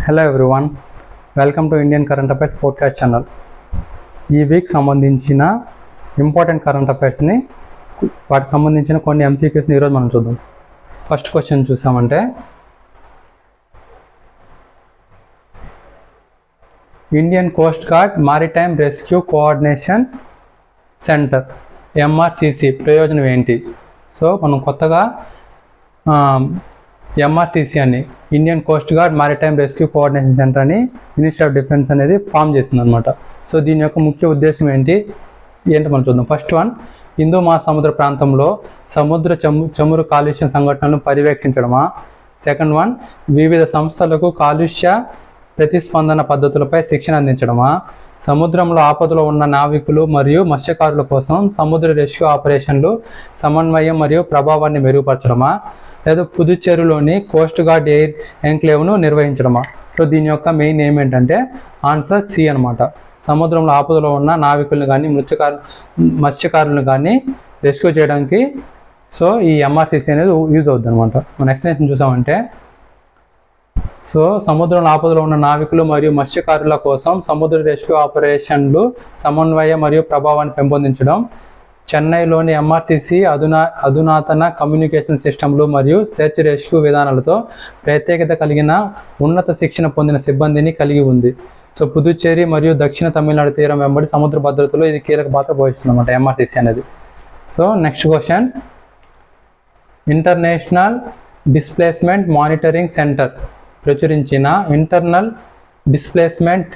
Hello everyone, welcome to Indian current affairs podcast channel. ఈ week సంబంధించిన important current అఫైర్స్ని వాటికి సంబంధించిన కొన్ని ఎంసీక్యూస్ని ఈరోజు మనం చూద్దాం. ఫస్ట్ క్వశ్చన్ చూసామంటే, Indian coast guard maritime rescue coordination centre MRCC ప్రయోజనం ఏంటి? సో మనం కొత్తగా ఎంఆర్సిసి అని Indian coast guard maritime rescue coordination centre అని మినిస్ట్రీ ఆఫ్ డిఫెన్స్ అనేది ఫామ్ చేసింది అనమాట. సో దీని యొక్క ముఖ్య ఉద్దేశం ఏంటి మనం చూద్దాం. ఫస్ట్ వన్, హిందూ మహాసముద్ర ప్రాంతంలో సముద్ర చమురు కాలుష్య సంఘటనలను పర్యవేక్షించడమా. సెకండ్ వన్, వివిధ సంస్థలకు కాలుష్య ప్రతిస్పందన పద్ధతులపై శిక్షణ అందించడమా. సముద్రంలో ఆపదలో ఉన్న నావికులు మరియు మత్స్యకారుల కోసం సముద్ర రెస్క్యూ ఆపరేషన్లు సమన్వయం మరియు ప్రభావాన్ని మెరుగుపరచడమా. లేదా పుదుచ్చేరిలోని కోస్ట్ గార్డ్ ఎయిర్ ఎన్క్లేవ్ను నిర్వహించడమా. సో దీని యొక్క మెయిన్ ఏం ఏంటంటే ఆన్సర్ సి అనమాట. సముద్రంలో ఆపదలో ఉన్న నావికులను కానీ మత్స్యకారులను కానీ రెస్క్యూ చేయడానికి సో ఈ ఎంఆర్సిసి అనేది యూజ్ అవుద్ది అనమాట. మన ఎక్స్ప్లెనేషన్ చూసామంటే, సో సముద్రంలో ఆపదలో ఉన్న నావికులు మరియు మత్స్యకారుల కోసం సముద్ర రెస్క్యూ ఆపరేషన్లు సమన్వయం మరియు ప్రభావాన్ని పెంపొందించడం. చెన్నైలోని ఎంఆర్సిసి అధునాతన కమ్యూనికేషన్ సిస్టమ్లు మరియు సెర్చ్ రెస్క్యూ విధానాలతో ప్రత్యేకత కలిగిన ఉన్నత శిక్షణ పొందిన సిబ్బందిని కలిగి ఉంది. సో పుదుచ్చేరి మరియు దక్షిణ తమిళనాడు తీరం వెంబడి సముద్ర భద్రతలో ఇది కీలక పాత్ర పోషిస్తుంది అన్నమాట ఎంఆర్సిసి అనేది. So next question, international displacement monitoring centre ప్రచురించిన ఇంటర్నల్ డిస్ప్లేస్మెంట్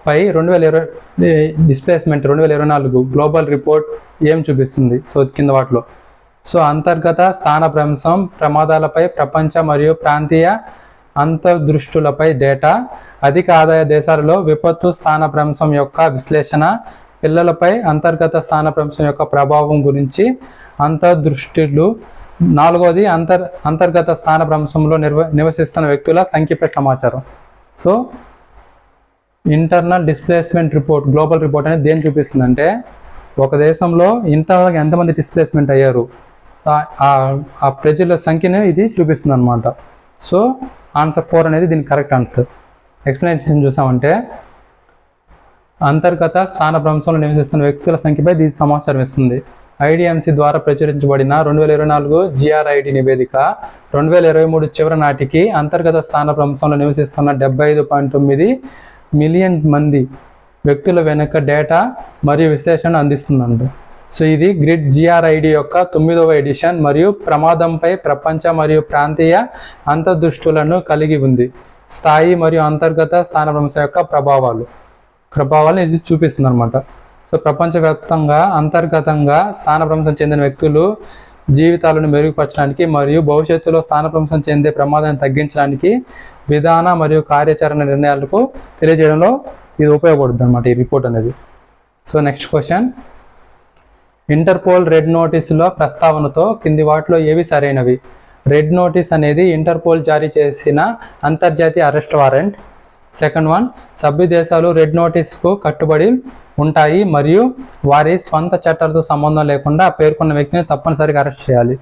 పై 2024 గ్లోబల్ రిపోర్ట్ ఏం చూపిస్తుంది? సో కింద వాటిలో సో అంతర్గత స్థానభ్రంశం ప్రమాదాలపై ప్రపంచ మరియు ప్రాంతీయ అంతర్దృష్టులపై డేటా, అధిక ఆదాయ దేశాలలో విపత్తు స్థానభ్రంశం యొక్క విశ్లేషణ, పిల్లలపై అంతర్గత స్థానభ్రంశం యొక్క ప్రభావం గురించి అంతర్దృష్టులు. నాలుగోది అంతర్గత స్థానభ్రంశంలో నివసిస్తున్న వ్యక్తుల సంఖ్యపై సమాచారం. So internal displacement report global report అనేది దేని చూపిస్తుందంటే, ఒక దేశంలో ఎంతమంది డిస్ప్లేస్మెంట్ అయ్యారు ఆ ప్రజల సంఖ్యను ఇది చూపిస్తుంది అనమాట. సో ఆన్సర్ 4 అనేది దీనికి కరెక్ట్ ఆన్సర్. ఎక్స్ప్లెనేషన్ చూసామంటే, అంతర్గత స్థానభ్రంశంలో నివసిస్తున్న వ్యక్తుల సంఖ్యపై దీని సమాచారం ఇస్తుంది. ఐడిఎంసి ద్వారా ప్రచురించబడిన 2024 జిఆర్ఐడి నివేదిక 2023 చివరి నాటికి అంతర్గత స్థానభ్రంశంలో నివసిస్తున్న 75.9 మిలియన్ మంది వ్యక్తుల వెనుక డేటా మరియు విశ్లేషణ అందిస్తుందంట. సో ఇది గ్రిడ్ జిఆర్ఐడి యొక్క 9వ ఎడిషన్ మరియు ప్రమాదంపై ప్రపంచ మరియు ప్రాంతీయ అంతర్దృష్టులను కలిగి ఉంది. స్థాయి మరియు అంతర్గత స్థానభ్రంశం యొక్క ప్రభావాలను ఇది చూపిస్తుంది అనమాట. సో ప్రపంచవ్యాప్తంగా అంతర్గతంగా స్థానభ్రంశం చెందిన వ్యక్తులు జీవితాలను మెరుగుపరచడానికి మరియు భవిష్యత్తులో స్థానభ్రంశం చెందే ప్రమాదాన్ని తగ్గించడానికి విధాన మరియు కార్యాచరణ నిర్ణయాలకు తెలియజేయడంలో ఇది ఉపయోగపడుతుంది అన్నమాట ఈ రిపోర్ట్ అనేది. So next question, interpole red నోటీసులో ప్రస్తావనతో కింది వాటిలో ఏవి సరైనవి? రెడ్ నోటీస్ అనేది ఇంటర్పోల్ జారీ చేసిన అంతర్జాతీయ అరెస్ట్ వారెంట్. సెకండ్ వన్, సభ్య దేశాలు రెడ్ నోటీస్కు కట్టుబడి ఉంటాయి మరియు వారి స్వంత చట్టాలతో సంబంధం లేకుండా పేర్కొన్న వ్యక్తిని తప్పనిసరిగా అరెస్ట్ చేయాలి.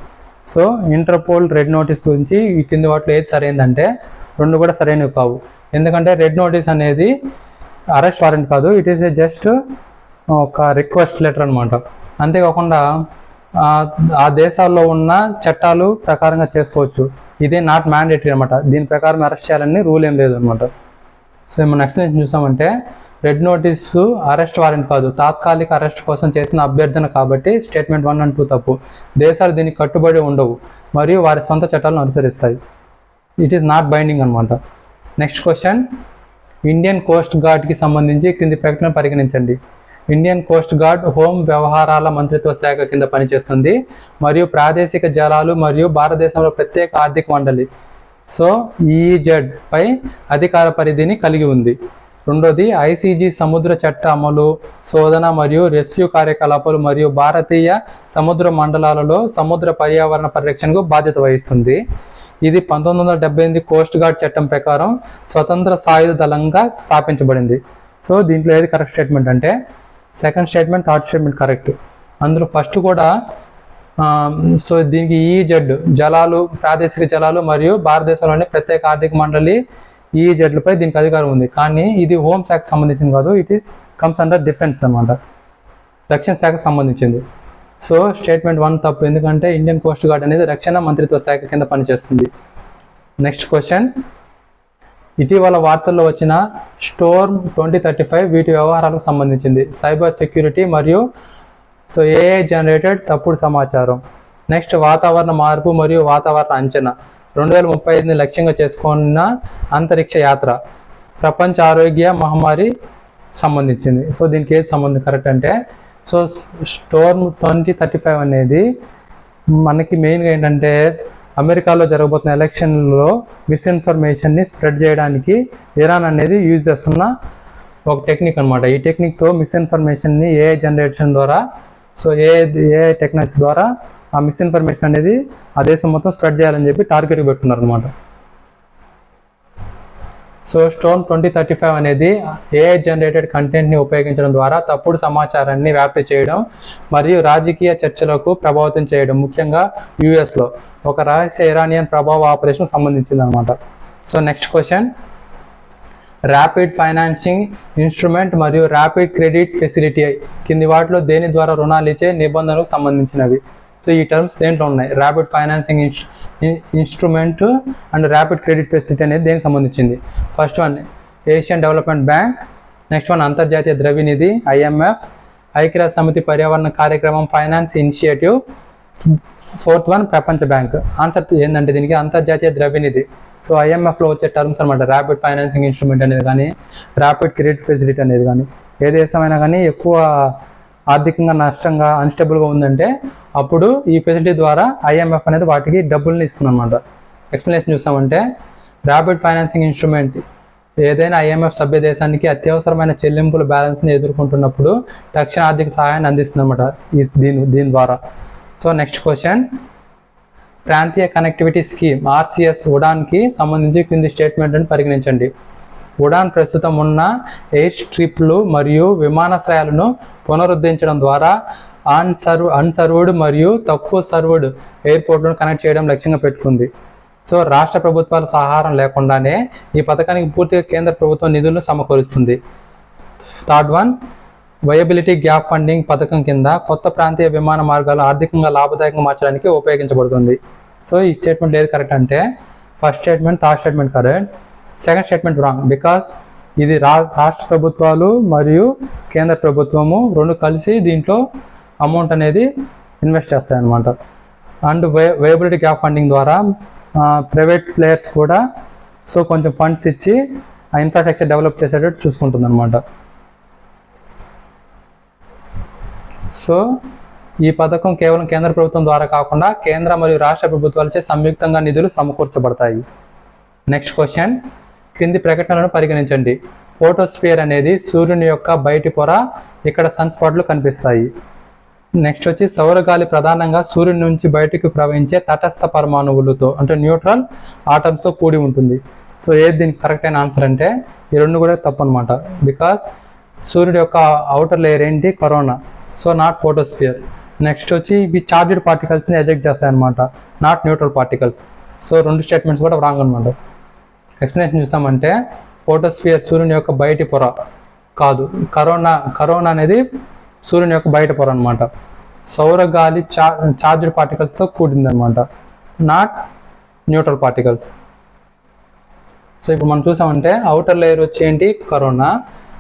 సో ఇంటర్పోల్ రెడ్ నోటీస్ గురించి ఈ కింది వాటిలో ఏది సరైనదంటే 2 కూడా సరైనవి కావు. ఎందుకంటే రెడ్ నోటీస్ అనేది అరెస్ట్ వారెంట్ కాదు, ఇట్ ఈస్ జస్ట్ ఒక రిక్వెస్ట్ లెటర్ అనమాట. అంతేకాకుండా ఆ దేశాల్లో ఉన్న చట్టాలు ప్రకారంగా చేసుకోవచ్చు. ఇదే నాట్ మ్యాండేటరీ అనమాట. దీని ప్రకారం అరెస్ట్ చేయాలని రూల్ ఏం లేదు అనమాట. సో మనం ఎక్స్ప్లెనేషన్ చూసామంటే, రెడ్ నోటీసు అరెస్ట్ వారెంట్ కాదు, తాత్కాలిక అరెస్ట్ కోసం చేసిన అభ్యర్థన కాబట్టి స్టేట్మెంట్ 1 and 2 తప్పు. దేశాలు దీనికి కట్టుబడి ఉండవు మరియు వారి సొంత చట్టాలను అనుసరిస్తాయి. ఇట్ ఈస్ నాట్ బైండింగ్ అనమాట. నెక్స్ట్ క్వశ్చన్, ఇండియన్ కోస్ట్ గార్డ్కి సంబంధించి క్రింది ప్రకటన పరిగణించండి. ఇండియన్ కోస్ట్ గార్డ్ హోం వ్యవహారాల మంత్రిత్వ శాఖ కింద పనిచేస్తుంది మరియు ప్రాదేశిక జలాలు మరియు భారతదేశంలో ప్రత్యేక ఆర్థిక మండలి సో ఈజెడ్ పై అధికార పరిధిని కలిగి ఉంది. రెండోది, ఐసీజీ సముద్ర చట్ట అమలు, శోధన మరియు రెస్క్యూ కార్యకలాపాలు మరియు భారతీయ సముద్ర మండలాలలో సముద్ర పర్యావరణ పరిరక్షణకు బాధ్యత వహిస్తుంది. ఇది 1978 కోస్ట్ గార్డ్ చట్టం ప్రకారం స్వతంత్ర సాయుధ దళంగా స్థాపించబడింది. సో దీంట్లో ఏది కరెక్ట్ స్టేట్మెంట్ అంటే, second statement, third statement correct. అందులో ఫస్ట్ కూడా సో దీనికి ఈజెడ్ జలాలు, ప్రాదేశిక జలాలు మరియు భారతదేశంలోని ప్రత్యేక ఆర్థిక మండలి ఈఈజెడ్లపై దీనికి అధికారం ఉంది. కానీ ఇది హోమ్ శాఖకు సంబంధించింది కాదు, it is comes under defence అనమాట, రక్షణ శాఖకు సంబంధించింది. సో స్టేట్మెంట్ 1 తప్పు, ఎందుకంటే ఇండియన్ కోస్ట్ గార్డ్ అనేది రక్షణ మంత్రిత్వ శాఖ కింద పనిచేస్తుంది. నెక్స్ట్ క్వశ్చన్, ఇటీవల వార్తల్లో వచ్చిన స్టోర్మ్ 2035 వీటి వ్యవహారాలకు సంబంధించింది. సైబర్ సెక్యూరిటీ మరియు ఏఐ జనరేటెడ్ తప్పుడు సమాచారం. నెక్స్ట్ వాతావరణ మార్పు మరియు వాతావరణ అంచనా. 2035ని లక్ష్యంగా చేసుకున్న అంతరిక్ష యాత్ర. ప్రపంచ ఆరోగ్య మహమ్మారి సంబంధించింది. సో దీనికి ఏది సంబంధం కరెక్ట్ అంటే, సో స్టోర్మ్ 2035 అనేది మనకి మెయిన్గా ఏంటంటే అమెరికాలో జరగబోతున్న ఎలక్షన్లో మిస్ఇన్ఫర్మేషన్ని స్ప్రెడ్ చేయడానికి ఇరాన్ అనేది యూజ్ చేస్తున్న ఒక టెక్నిక్ అనమాట. ఈ టెక్నిక్తో మిస్ఇన్ఫర్మేషన్ని ఏఐ జనరేషన్ ద్వారా, సో ఏఐ టెక్నాలజీ ద్వారా ఆ మిస్ఇన్ఫర్మేషన్ అనేది ఆ దేశం మొత్తం స్ప్రెడ్ చేయాలని చెప్పి టార్గెట్ పెట్టుకున్నారు అనమాట. సో స్టోర్మ్ 2035 అనేది ఏఐ జనరేటెడ్ కంటెంట్ని ఉపయోగించడం ద్వారా తప్పుడు సమాచారాన్ని వ్యాప్తి చేయడం మరియు రాజకీయ చర్చలకు ప్రభావితం చేయడం, ముఖ్యంగా యుఎస్లో ఒక రహస్య ఇరానియన్ ప్రభావ ఆపరేషన్ సంబంధించింది అనమాట. So next question, rapid financing instrument మరియు ర్యాపిడ్ క్రెడిట్ ఫెసిలిటీ కింది వాటిలో దేని ద్వారా రుణాలు ఇచ్చే నిబంధనలకు సంబంధించినవి. సో ఈ టర్మ్స్ దేంట్లో ఉన్నాయి, rapid financing instrument and rapid credit facility అనేది దేనికి సంబంధించింది. First one Asian development bank, next one అంతర్జాతీయ ద్రవ్యనిధి ఐఎంఎఫ్, ఐక్యరాజ్య సమితి పర్యావరణ కార్యక్రమం ఫైనాన్స్ ఇనిషియేటివ్, ఫోర్త్ వన్ ప్రపంచ బ్యాంక్. ఆన్సర్ ఏంటంటే దీనికి అంతర్జాతీయ ద్రవ్యనిధి. సో ఐఎంఎఫ్లో వచ్చే టర్మ్స్ అనమాట ర్యాపిడ్ ఫైనాన్సింగ్ ఇన్స్ట్రుమెంట్ అనేది కానీ ర్యాపిడ్ క్రెడిట్ ఫెసిలిటీ అనేది కానీ. ఏ దేశమైనా కానీ ఎక్కువ ఆర్థికంగా నష్టంగా అన్స్టేబుల్గా ఉందంటే అప్పుడు ఈ ఫెసిలిటీ ద్వారా ఐఎంఎఫ్ అనేది వాటికి డబ్బుల్ని ఇస్తుంది అనమాట. ఎక్స్ప్లెనేషన్ చూసామంటే, ర్యాపిడ్ ఫైనాన్సింగ్ ఇన్స్ట్రుమెంట్ ఏదైనా ఐఎంఎఫ్ సభ్య దేశానికి అత్యవసరమైన చెల్లింపుల బ్యాలెన్స్ని ఎదుర్కొంటున్నప్పుడు తక్షణ ఆర్థిక సహాయాన్ని అందిస్తుంది అనమాట దీని ద్వారా. సో నెక్స్ట్ క్వశ్చన్, ప్రాంతీయ కనెక్టివిటీ స్కీమ్ ఆర్సిఎస్ ఉడాన్కి సంబంధించి క్రింది స్టేట్మెంట్ని పరిగణించండి. ఉడాన్ ప్రస్తుతం ఉన్న ఎయిర్ స్ట్రిప్లు మరియు విమానాశ్రయాలను పునరుద్ధరించడం ద్వారా అన్సర్వ్డ్ మరియు తక్కువ సర్వ్డ్ ఎయిర్పోర్ట్లను కనెక్ట్ చేయడం లక్ష్యంగా పెట్టుకుంది. సో రాష్ట్ర ప్రభుత్వాల సహారం లేకుండానే ఈ పథకానికి పూర్తిగా కేంద్ర ప్రభుత్వం నిధులను సమకూరుస్తుంది. Third one, viability gap funding పథకం కింద కొత్త ప్రాంతీయ విమాన మార్గాలు ఆర్థికంగా లాభదాయకంగా మార్చడానికి ఉపయోగించబడుతుంది. సో ఈ స్టేట్మెంట్ ఏది కరెక్ట్ అంటే, first statement, third statement correct, second statement wrong. Because ఇది రాష్ట్ర ప్రభుత్వాలు మరియు కేంద్ర ప్రభుత్వము రెండు కలిసి దీంట్లో అమౌంట్ అనేది ఇన్వెస్ట్ చేస్తాయి అన్నమాట. అండ్ వయబిలిటీ గ్యాప్ ఫండింగ్ ద్వారా ప్రైవేట్ ప్లేయర్స్ కూడా సో కొంచెం ఫండ్స్ ఇచ్చి ఆ ఇన్ఫ్రాస్ట్రక్చర్ డెవలప్ చేసేటట్టు చూసుకుంటుంది అనమాట. సో ఈ పథకం కేవలం కేంద్ర ప్రభుత్వం ద్వారా కాకుండా కేంద్ర మరియు రాష్ట్ర ప్రభుత్వాలచే సంయుక్తంగా నిధులు సమకూర్చబడతాయి. నెక్స్ట్ క్వశ్చన్, క్రింది ప్రకటనలను పరిగణించండి. ఫోటోస్ఫియర్ అనేది సూర్యుని యొక్క బయటి పొర, ఇక్కడ సన్ స్పాట్లు కనిపిస్తాయి. నెక్స్ట్ వచ్చి సౌరగాలి ప్రధానంగా సూర్యుని నుంచి బయటకు ప్రవహించే తటస్థ పరమాణువులతో అంటే న్యూట్రల్ ఆటమ్స్తో కూడి ఉంటుంది. సో ఏది దీనికి కరెక్ట్ అయిన ఆన్సర్ అంటే ఈ రెండు కూడా తప్పు అనమాట. బికాస్ సూర్యుడి యొక్క అవుటర్ లేయర్ ఏంటి, కరోనా, సో నాట్ ఫోటోస్ఫియర్. నెక్స్ట్ వచ్చి ఇవి చార్జ్డ్ పార్టికల్స్ని ఎజెక్ట్ చేస్తాయి అనమాట, నాట్ న్యూట్రల్ పార్టికల్స్. సో రెండు స్టేట్మెంట్స్ కూడా రాంగ్ అనమాట. ఎక్స్ప్లెనేషన్ చూసామంటే, ఫోటోస్ఫియర్ సూర్యుని యొక్క బయటి పొర కాదు, కరోనా అనేది సూర్యుని యొక్క బయట పొర అనమాట. సౌరగాలి చార్జ్డ్ పార్టికల్స్తో కూడింది అనమాట, నాట్ న్యూట్రల్ పార్టికల్స్. సో ఇప్పుడు మనం చూసామంటే అవుటర్ లేయర్ వచ్చి ఏంటి, కరోనా.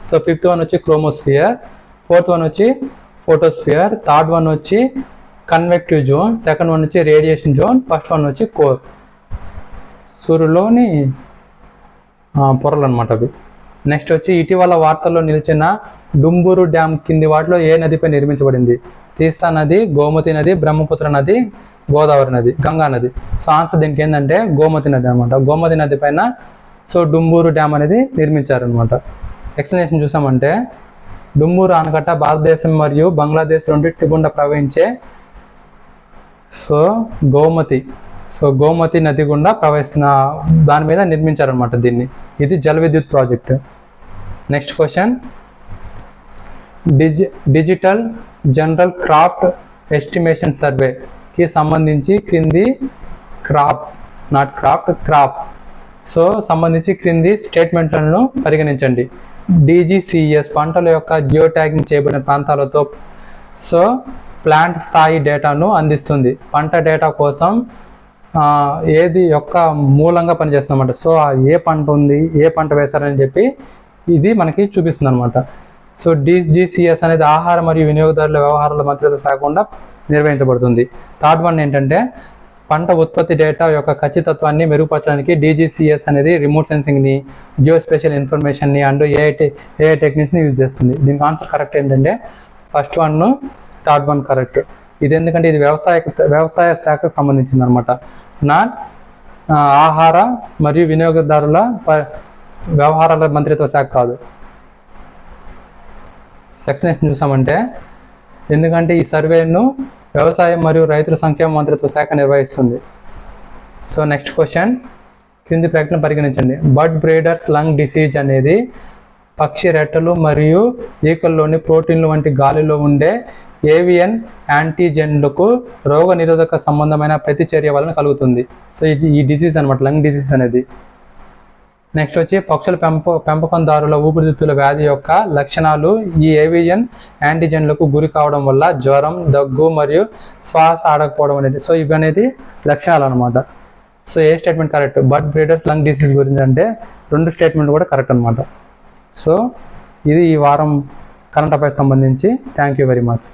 సో ఫిఫ్త్ వన్ వచ్చి క్రోమోస్ఫియర్, ఫోర్త్ వన్ వచ్చి ఫోటోస్ఫియర్, థర్డ్ వన్ వచ్చి కన్వెక్టివ్ జోన్, సెకండ్ వన్ వచ్చి రేడియేషన్ జోన్, ఫస్ట్ వన్ వచ్చి కోర్, సూర్యులోని పొరలు అనమాట అవి. నెక్స్ట్ వచ్చి ఇటీవల వార్తల్లో నిలిచిన డుంబూరు డ్యామ్ కింది వాటిలో ఏ నదిపై నిర్మించబడింది? తీస్తా నది, గోమతి నది, బ్రహ్మపుత్ర నది, గోదావరి నది, గంగా నది. సో ఆన్సర్ దీనికి ఏంటంటే గోమతి నది అనమాట. గోమతి నది పైన సో డుంబూరు డ్యామ్ అనేది నిర్మించారనమాట. ఎక్స్ప్లెనేషన్ చూసామంటే, డుంబూరు ఆనకట్ట భారతదేశం మరియు బంగ్లాదేశ్ రెండింటి గుండా ప్రవహించే గోమతి నది గుండా ప్రవహిస్తున్న దాని మీద నిర్మించారనమాట దీన్ని. ఇది జల విద్యుత్ project. Next question, digital general crop estimation సర్వేకి సంబంధించి క్రింది క్రాప్ సో సంబంధించి క్రింది స్టేట్మెంట్లను పరిగణించండి. DGCS పంటల యొక్క జియో ట్యాగింగ్ చేయబడిన ప్రాంతాలతో సో ప్లాంట్ స్థాయి డేటాను అందిస్తుంది. పంట డేటా కోసం ఏది యొక్క మూలంగా పనిచేస్తుందన్నమాట. సో ఏ పంట ఉంది, ఏ పంట వేశారని చెప్పి ఇది మనకి చూపిస్తుంది అనమాట. సో DGCS అనేది ఆహార మరియు వినియోగదారుల వ్యవహారాల మంత్రిత్వ శాఖ గుండా నిర్వహించబడుతుంది. థర్డ్ వన్ ఏంటంటే పంట ఉత్పత్తి డేటా యొక్క ఖచ్చితత్వాన్ని మెరుగుపరచడానికి DGCS అనేది రిమోట్ సెన్సింగ్ని, జియో స్పేషియల్ ఇన్ఫర్మేషన్ని అండ్ ఏఐ టెక్నిక్స్ని యూజ్ చేస్తుంది. దీనికి ఆన్సర్ కరెక్ట్ ఏంటంటే first one, third one correct. ఇది ఎందుకంటే ఇది వ్యవసాయ శాఖకు సంబంధించింది అనమాట, నాట్ ఆహార మరియు వినియోగదారుల వ్యవహారాల మంత్రిత్వ శాఖ కాదు. సెక్షన్ చూసామంటే ఎందుకంటే ఈ సర్వేను వ్యవసాయం మరియు రైతుల సంక్షేమ మంత్రిత్వ శాఖ నిర్వహిస్తుంది. సో నెక్స్ట్ క్వశ్చన్, క్రింది ప్రకటన పరిగణించండి. బర్డ్ బ్రీడర్స్ లంగ్ డిసీజ్ అనేది పక్షి రెట్టలు మరియు ఈకల్లోని ప్రోటీన్లు వంటి గాలిలో ఉండే ఏవియన్ యాంటీజెన్లకు రోగ నిరోధక సంబంధమైన ప్రతిచర్య వలన కలుగుతుంది. సో ఇది ఈ డిసీజ్ అనమాట, లంగ్ డిసీజ్ అనేది. నెక్స్ట్ వచ్చి పక్షుల పెంపకందారుల ఊపిరితిత్తుల వ్యాధి యొక్క లక్షణాలు ఈ ఏవియన్ యాంటీజెన్లకు గురి కావడం వల్ల జ్వరం, దగ్గు మరియు శ్వాస ఆడకపోవడం అనేది. సో ఇవి అనేది లక్షణాలు అనమాట. సో ఏ statement correct? Bird breeders lung disease గురించి అంటే 2 స్టేట్మెంట్ కూడా కరెక్ట్ అనమాట. సో ఇది ఈ వారం కరెంట్ అఫైర్స్ సంబంధించి. Thank you very much.